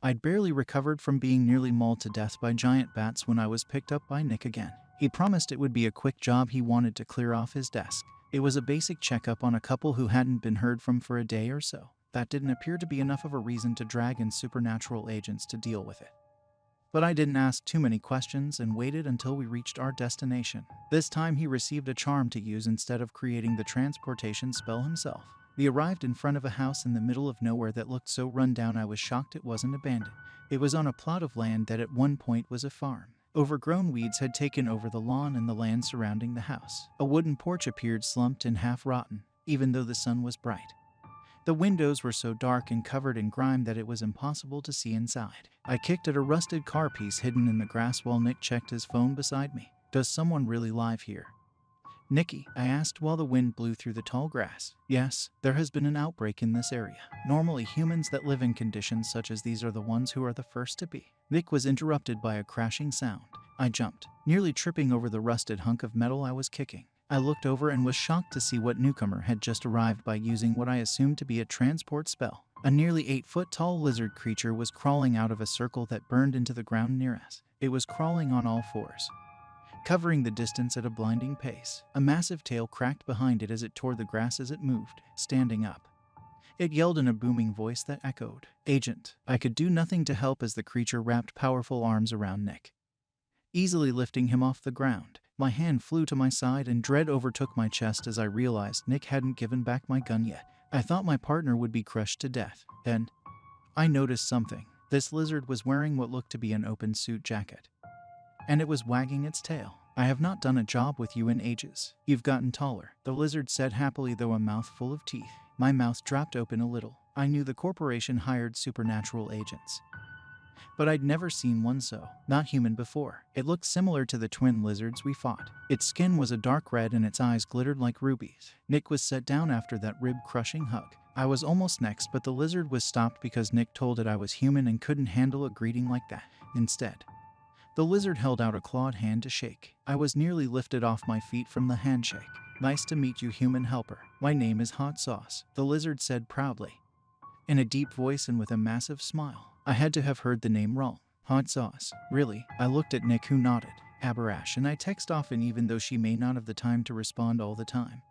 I'd barely recovered from being nearly mauled to death by giant bats when I was picked up by Nick again. He promised it would be a quick job he wanted to clear off his desk. It was a basic checkup on a couple who hadn't been heard from for a day or so. That didn't appear to be enough of a reason to drag in supernatural agents to deal with it. But I didn't ask too many questions and waited until we reached our destination. This time he received a charm to use instead of creating the transportation spell himself. We arrived in front of a house in the middle of nowhere that looked so run down I was shocked it wasn't abandoned. It was on a plot of land that at one point was a farm. Overgrown weeds had taken over the lawn and the land surrounding the house. A wooden porch appeared slumped and half rotten, even though the sun was bright. The windows were so dark and covered in grime that it was impossible to see inside. I kicked at a rusted car piece hidden in the grass while Nick checked his phone beside me. Does someone really live here? Nicky, I asked while the wind blew through the tall grass. Yes, there has been an outbreak in this area. Normally humans that live in conditions such as these are the ones who are the first to be. Nick was interrupted by a crashing sound. I jumped, nearly tripping over the rusted hunk of metal I was kicking. I looked over and was shocked to see what newcomer had just arrived by using what I assumed to be a transport spell. A nearly 8-foot-tall lizard creature was crawling out of a circle that burned into the ground near us. It was crawling on all fours, covering the distance at a blinding pace. A massive tail cracked behind it as it tore the grass as it moved, standing up. It yelled in a booming voice that echoed, "Agent." I could do nothing to help as the creature wrapped powerful arms around Nick, easily lifting him off the ground. My hand flew to my side and dread overtook my chest as I realized Nick hadn't given back my gun yet. I thought my partner would be crushed to death. Then I noticed something. This lizard was wearing what looked to be an open suit jacket, and it was wagging its tail. "I have not done a job with you in ages. You've gotten taller," the lizard said happily, though a mouth full of teeth. My mouth dropped open a little. I knew the corporation hired supernatural agents, but I'd never seen one not human before. It looked similar to the twin lizards we fought. Its skin was a dark red and its eyes glittered like rubies. Nick was set down after that rib-crushing hug. I was almost next, but the lizard was stopped because Nick told it I was human and couldn't handle a greeting like that. Instead, the lizard held out a clawed hand to shake. I was nearly lifted off my feet from the handshake. "Nice to meet you, human helper. My name is Hot Sauce," the lizard said proudly, in a deep voice and with a massive smile. I had to have heard the name wrong. Hot Sauce. Really? I looked at Nick, who nodded. Abarash, and I text often, even though she may not have the time to respond all the time,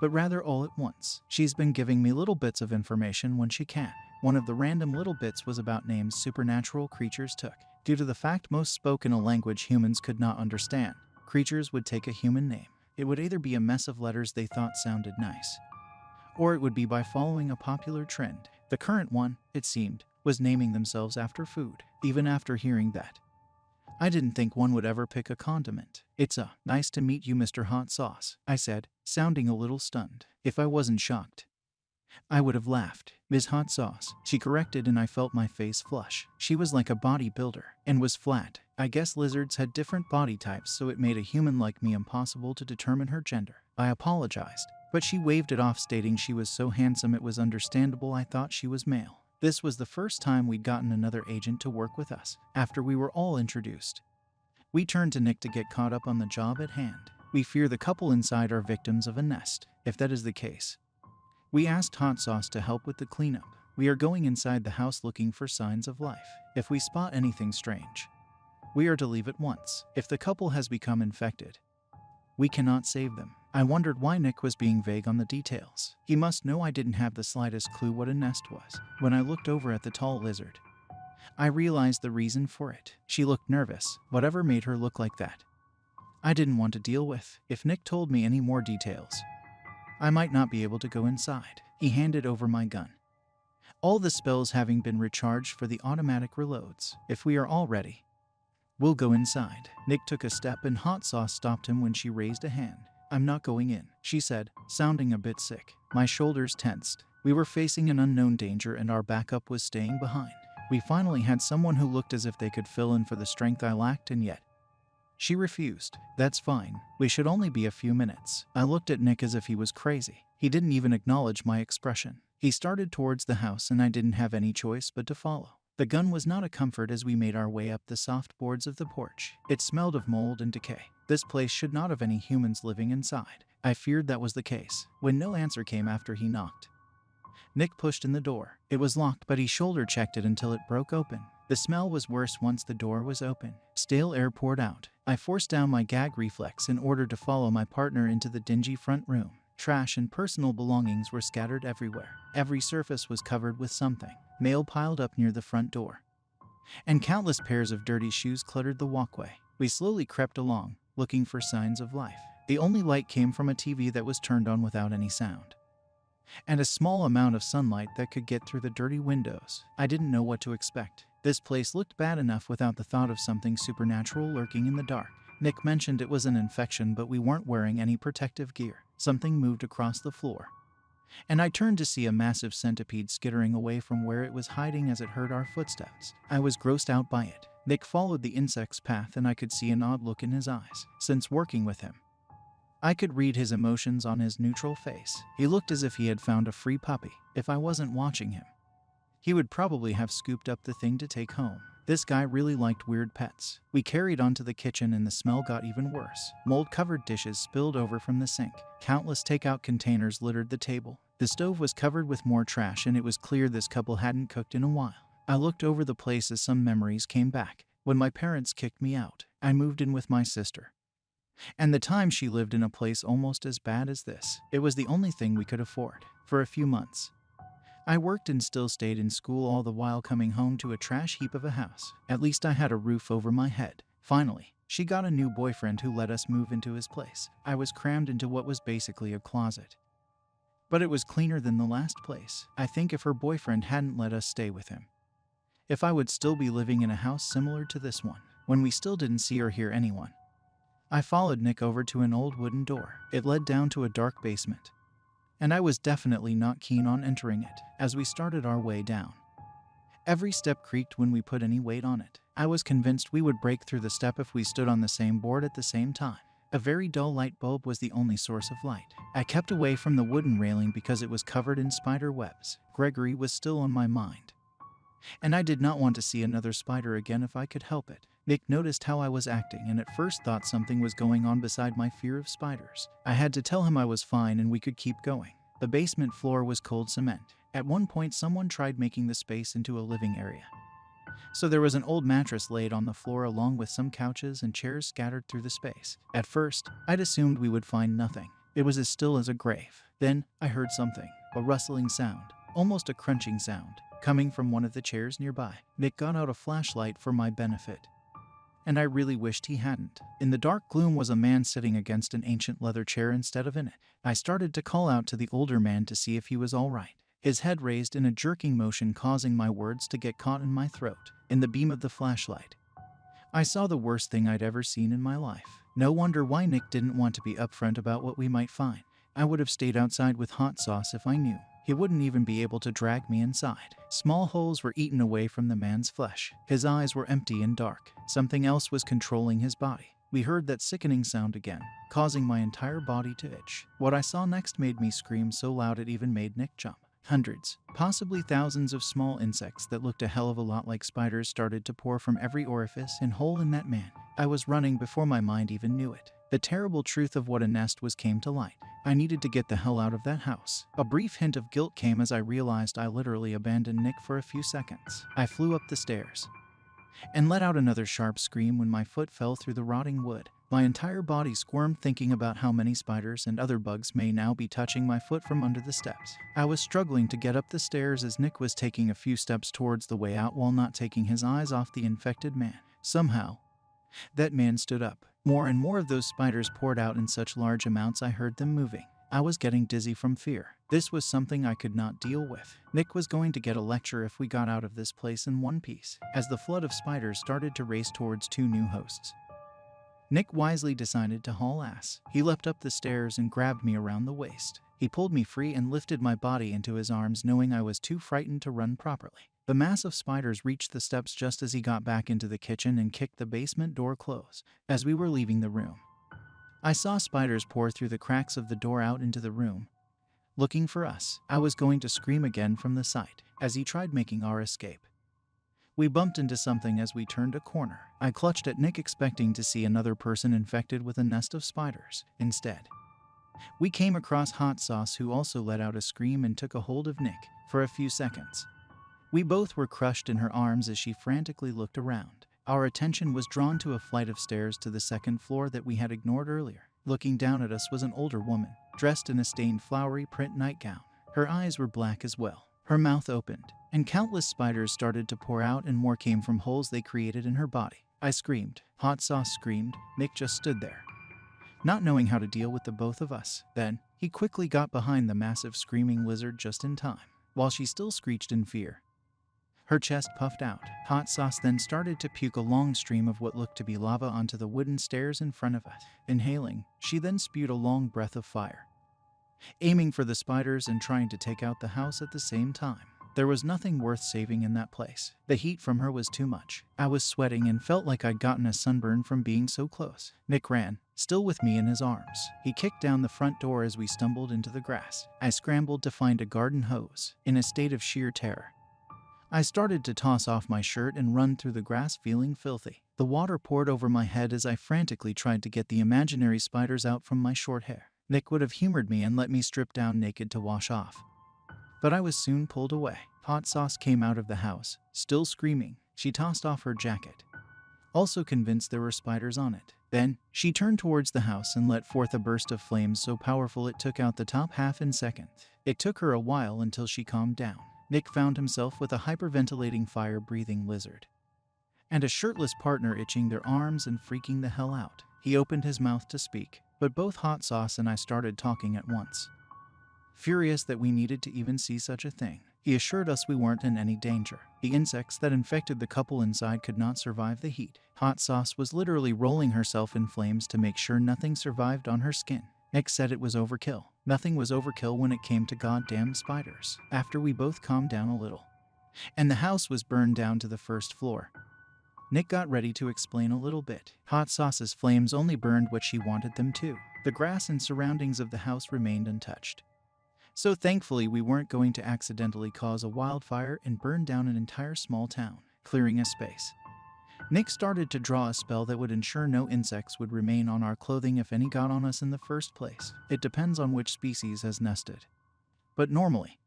but rather all at once. She's been giving me little bits of information when she can. One of the random little bits was about names supernatural creatures took. Due to the fact most spoke in a language humans could not understand, creatures would take a human name. It would either be a mess of letters they thought sounded nice, or it would be by following a popular trend. The current one, it seemed, was naming themselves after food. Even after hearing that, I didn't think one would ever pick a condiment. "It's nice to meet you, Mr. Hot Sauce," I said, sounding a little stunned. If I wasn't shocked, I would have laughed. "Ms. Hot Sauce," she corrected, and I felt my face flush. She was like a bodybuilder and was flat. I guess lizards had different body types, so it made a human like me impossible to determine her gender. I apologized, but she waved it off, stating she was so handsome it was understandable I thought she was male. This was the first time we'd gotten another agent to work with us. After we were all introduced, we turned to Nick to get caught up on the job at hand. "We fear the couple inside are victims of a nest. If that is the case, we asked Hot Sauce to help with the cleanup. We are going inside the house looking for signs of life. If we spot anything strange, we are to leave at once. If the couple has become infected, we cannot save them." I wondered why Nick was being vague on the details. He must know I didn't have the slightest clue what a nest was. When I looked over at the tall lizard, I realized the reason for it. She looked nervous. Whatever made her look like that, I didn't want to deal with. If Nick told me any more details, I might not be able to go inside. He handed over my gun, all the spells having been recharged for the automatic reloads. "If we are all ready, we'll go inside." Nick took a step and Hot Sauce stopped him when she raised a hand. "I'm not going in," she said, sounding a bit sick. My shoulders tensed. We were facing an unknown danger and our backup was staying behind. We finally had someone who looked as if they could fill in for the strength I lacked, and yet she refused. "That's fine. We should only be a few minutes." I looked at Nick as if he was crazy. He didn't even acknowledge my expression. He started towards the house and I didn't have any choice but to follow. The gun was not a comfort as we made our way up the soft boards of the porch. It smelled of mold and decay. This place should not have any humans living inside. I feared that was the case, when no answer came after he knocked. Nick pushed in the door. It was locked, but he shoulder-checked it until it broke open. The smell was worse once the door was open. Stale air poured out. I forced down my gag reflex in order to follow my partner into the dingy front room. Trash and personal belongings were scattered everywhere. Every surface was covered with something. Mail piled up near the front door, and countless pairs of dirty shoes cluttered the walkway. We slowly crept along, looking for signs of life. The only light came from a TV that was turned on without any sound, and a small amount of sunlight that could get through the dirty windows. I didn't know what to expect. This place looked bad enough without the thought of something supernatural lurking in the dark. Nick mentioned it was an infection, but we weren't wearing any protective gear. Something moved across the floor, and I turned to see a massive centipede skittering away from where it was hiding as it heard our footsteps. I was grossed out by it. Nick followed the insect's path, and I could see an odd look in his eyes. Since working with him, I could read his emotions on his neutral face. He looked as if he had found a free puppy. If I wasn't watching him, he would probably have scooped up the thing to take home. This guy really liked weird pets. We carried on to the kitchen, and the smell got even worse. Mold-covered dishes spilled over from the sink. Countless takeout containers littered the table. The stove was covered with more trash, and it was clear this couple hadn't cooked in a while. I looked over the place as some memories came back. When my parents kicked me out, I moved in with my sister, and the time she lived in a place almost as bad as this. It was the only thing we could afford. For a few months, I worked and still stayed in school, all the while coming home to a trash heap of a house. At least I had a roof over my head. Finally, she got a new boyfriend who let us move into his place. I was crammed into what was basically a closet, but it was cleaner than the last place. I think if her boyfriend hadn't let us stay with him, if I would still be living in a house similar to this one. When we still didn't see or hear anyone, I followed Nick over to an old wooden door. It led down to a dark basement, and I was definitely not keen on entering it. As we started our way down, every step creaked when we put any weight on it. I was convinced we would break through the step if we stood on the same board at the same time. A very dull light bulb was the only source of light. I kept away from the wooden railing because it was covered in spider webs. Gregory was still on my mind, and I did not want to see another spider again if I could help it. Nick noticed how I was acting, and at first thought something was going on beside my fear of spiders. I had to tell him I was fine and we could keep going. The basement floor was cold cement. At one point, someone tried making the space into a living area, so there was an old mattress laid on the floor along with some couches and chairs scattered through the space. At first, I'd assumed we would find nothing. It was as still as a grave. Then, I heard something, a rustling sound, almost a crunching sound, coming from one of the chairs nearby. Nick got out a flashlight for my benefit, and I really wished he hadn't. In the dark gloom was a man sitting against an ancient leather chair instead of in it. I started to call out to the older man to see if he was all right. His head raised in a jerking motion, causing my words to get caught in my throat. In the beam of the flashlight, I saw the worst thing I'd ever seen in my life. No wonder why Nick didn't want to be upfront about what we might find. I would have stayed outside with hot sauce if I knew. He wouldn't even be able to drag me inside. Small holes were eaten away from the man's flesh. His eyes were empty and dark. Something else was controlling his body. We heard that sickening sound again, causing my entire body to itch. What I saw next made me scream so loud it even made Nick jump. Hundreds, possibly thousands of small insects that looked a hell of a lot like spiders started to pour from every orifice and hole in that man. I was running before my mind even knew it. The terrible truth of what a nest was came to light. I needed to get the hell out of that house. A brief hint of guilt came as I realized I literally abandoned Nick for a few seconds. I flew up the stairs and let out another sharp scream when my foot fell through the rotting wood. My entire body squirmed thinking about how many spiders and other bugs may now be touching my foot from under the steps. I was struggling to get up the stairs as Nick was taking a few steps towards the way out while not taking his eyes off the infected man. Somehow, that man stood up. More and more of those spiders poured out in such large amounts I heard them moving. I was getting dizzy from fear. This was something I could not deal with. Nick was going to get a lecture if we got out of this place in one piece. As the flood of spiders started to race towards two new hosts, Nick wisely decided to haul ass. He leapt up the stairs and grabbed me around the waist. He pulled me free and lifted my body into his arms, knowing I was too frightened to run properly. The mass of spiders reached the steps just as he got back into the kitchen and kicked the basement door close. As we were leaving the room, I saw spiders pour through the cracks of the door out into the room, looking for us. I was going to scream again from the sight as he tried making our escape. We bumped into something as we turned a corner. I clutched at Nick, expecting to see another person infected with a nest of spiders. Instead, we came across Hot Sauce, who also let out a scream and took a hold of Nick. for a few seconds. We both were crushed in her arms as she frantically looked around. Our attention was drawn to a flight of stairs to the second floor that we had ignored earlier. Looking down at us was an older woman, dressed in a stained flowery print nightgown. Her eyes were black as well. Her mouth opened, and countless spiders started to pour out, and more came from holes they created in her body. I screamed. Hot Sauce screamed. Nick just stood there, not knowing how to deal with the both of us. Then, he quickly got behind the massive screaming lizard just in time, while she still screeched in fear. Her chest puffed out. Hot Sauce then started to puke a long stream of what looked to be lava onto the wooden stairs in front of us. Inhaling, she then spewed a long breath of fire, aiming for the spiders and trying to take out the house at the same time. There was nothing worth saving in that place. The heat from her was too much. I was sweating and felt like I'd gotten a sunburn from being so close. Nick ran, still with me in his arms. He kicked down the front door as we stumbled into the grass. I scrambled to find a garden hose. In a state of sheer terror, I started to toss off my shirt and run through the grass feeling filthy. The water poured over my head as I frantically tried to get the imaginary spiders out from my short hair. Nick would have humored me and let me strip down naked to wash off, but I was soon pulled away. Hot Sauce came out of the house, still screaming. She tossed off her jacket, also convinced there were spiders on it. Then, she turned towards the house and let forth a burst of flames so powerful it took out the top half in seconds. It took her a while until she calmed down. Nick found himself with a hyperventilating, fire-breathing lizard and a shirtless partner itching their arms and freaking the hell out. He opened his mouth to speak, but both Hot Sauce and I started talking at once, furious that we needed to even see such a thing. He assured us we weren't in any danger. The insects that infected the couple inside could not survive the heat. Hot Sauce was literally rolling herself in flames to make sure nothing survived on her skin. Nick said it was overkill. Nothing was overkill when it came to goddamn spiders. After we both calmed down a little, and the house was burned down to the first floor, Nick got ready to explain a little bit. Hot Sauce's flames only burned what she wanted them to. The grass and surroundings of the house remained untouched. So thankfully we weren't going to accidentally cause a wildfire and burn down an entire small town. Clearing a space, Nick started to draw a spell that would ensure no insects would remain on our clothing if any got on us in the first place. It depends on which species has nested, but normally,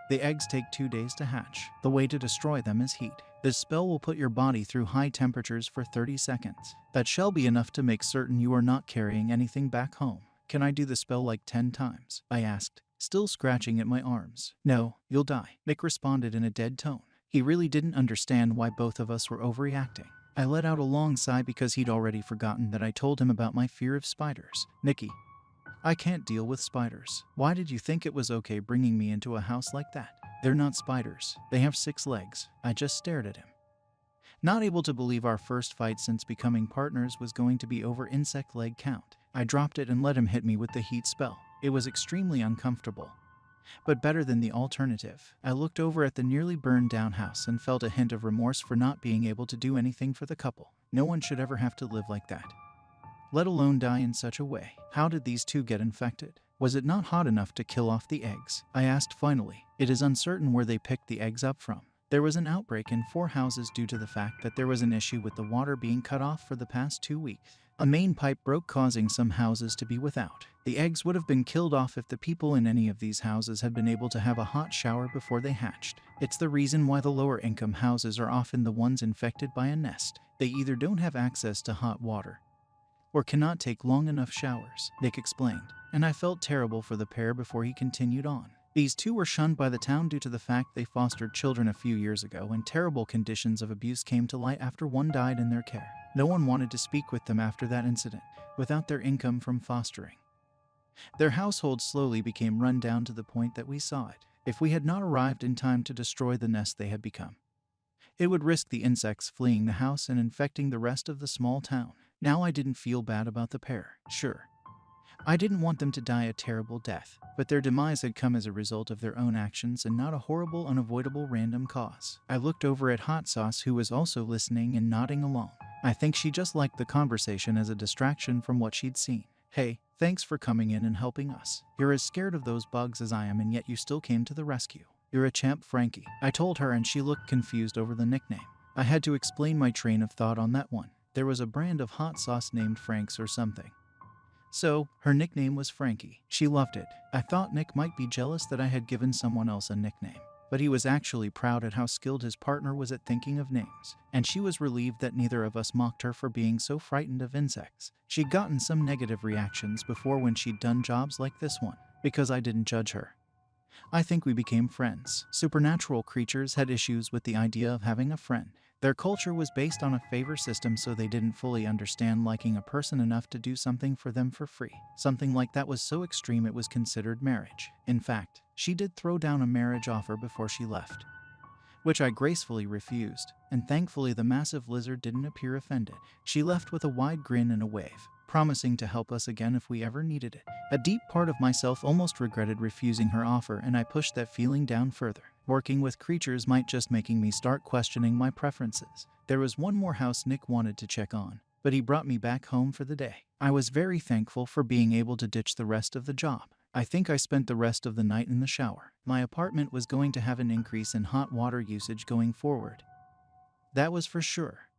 the eggs take 2 days to hatch. The way to destroy them is heat. This spell will put your body through high temperatures for 30 seconds. That shall be enough to make certain you are not carrying anything back home. Can I do the spell like 10 times? I asked, still scratching at my arms. No, you'll die, Nick responded in a dead tone. He really didn't understand why both of us were overreacting. I let out a long sigh because he'd already forgotten that I told him about my fear of spiders. Nicky, I can't deal with spiders. Why did you think it was okay bringing me into a house like that? They're not spiders. They have 6 legs. I just stared at him, not able to believe our first fight since becoming partners was going to be over insect leg count. I dropped it and let him hit me with the heat spell. It was extremely uncomfortable, but better than the alternative. I looked over at the nearly burned down house and felt a hint of remorse for not being able to do anything for the couple. No one should ever have to live like that, let alone die in such a way. How did these two get infected? Was it not hot enough to kill off the eggs? I asked finally. It is uncertain where they picked the eggs up from. There was an outbreak in 4 houses due to the fact that there was an issue with the water being cut off for the past 2 weeks. A main pipe broke, causing some houses to be without. The eggs would have been killed off if the people in any of these houses had been able to have a hot shower before they hatched. It's the reason why the lower income houses are often the ones infected by a nest. They either don't have access to hot water or cannot take long enough showers, Nick explained, and I felt terrible for the pair before he continued on. These two were shunned by the town due to the fact they fostered children a few years ago, and terrible conditions of abuse came to light after one died in their care. No one wanted to speak with them after that incident. Without their income from fostering, their household slowly became run down to the point that we saw it. If we had not arrived in time to destroy the nest they had become, it would risk the insects fleeing the house and infecting the rest of the small town. Now I didn't feel bad about the pair. Sure, I didn't want them to die a terrible death, but their demise had come as a result of their own actions and not a horrible, unavoidable random cause. I looked over at Hot Sauce, who was also listening and nodding along. I think she just liked the conversation as a distraction from what she'd seen. Hey, thanks for coming in and helping us. You're as scared of those bugs as I am, and yet you still came to the rescue. You're a champ, Frankie, I told her, and she looked confused over the nickname. I had to explain my train of thought on that one. There was a brand of hot sauce named Frank's or something, so her nickname was Frankie. She loved it. I thought Nick might be jealous that I had given someone else a nickname. but he was actually proud at how skilled his partner was at thinking of names, and she was relieved that neither of us mocked her for being so frightened of insects. She'd gotten some negative reactions before when she'd done jobs like this one, because I didn't judge her. I think we became friends. Supernatural creatures had issues with the idea of having a friend. Their culture was based on a favor system, so they didn't fully understand liking a person enough to do something for them for free. Something like that was so extreme it was considered marriage. In fact, she did throw down a marriage offer before she left, which I gracefully refused, and thankfully the massive lizard didn't appear offended. She left with a wide grin and a wave, promising to help us again if we ever needed it. A deep part of myself almost regretted refusing her offer, and I pushed that feeling down further. Working with creatures might just making me start questioning my preferences. There was one more house Nick wanted to check on, but he brought me back home for the day. I was very thankful for being able to ditch the rest of the job. I think I spent the rest of the night in the shower. My apartment was going to have an increase in hot water usage going forward. That was for sure.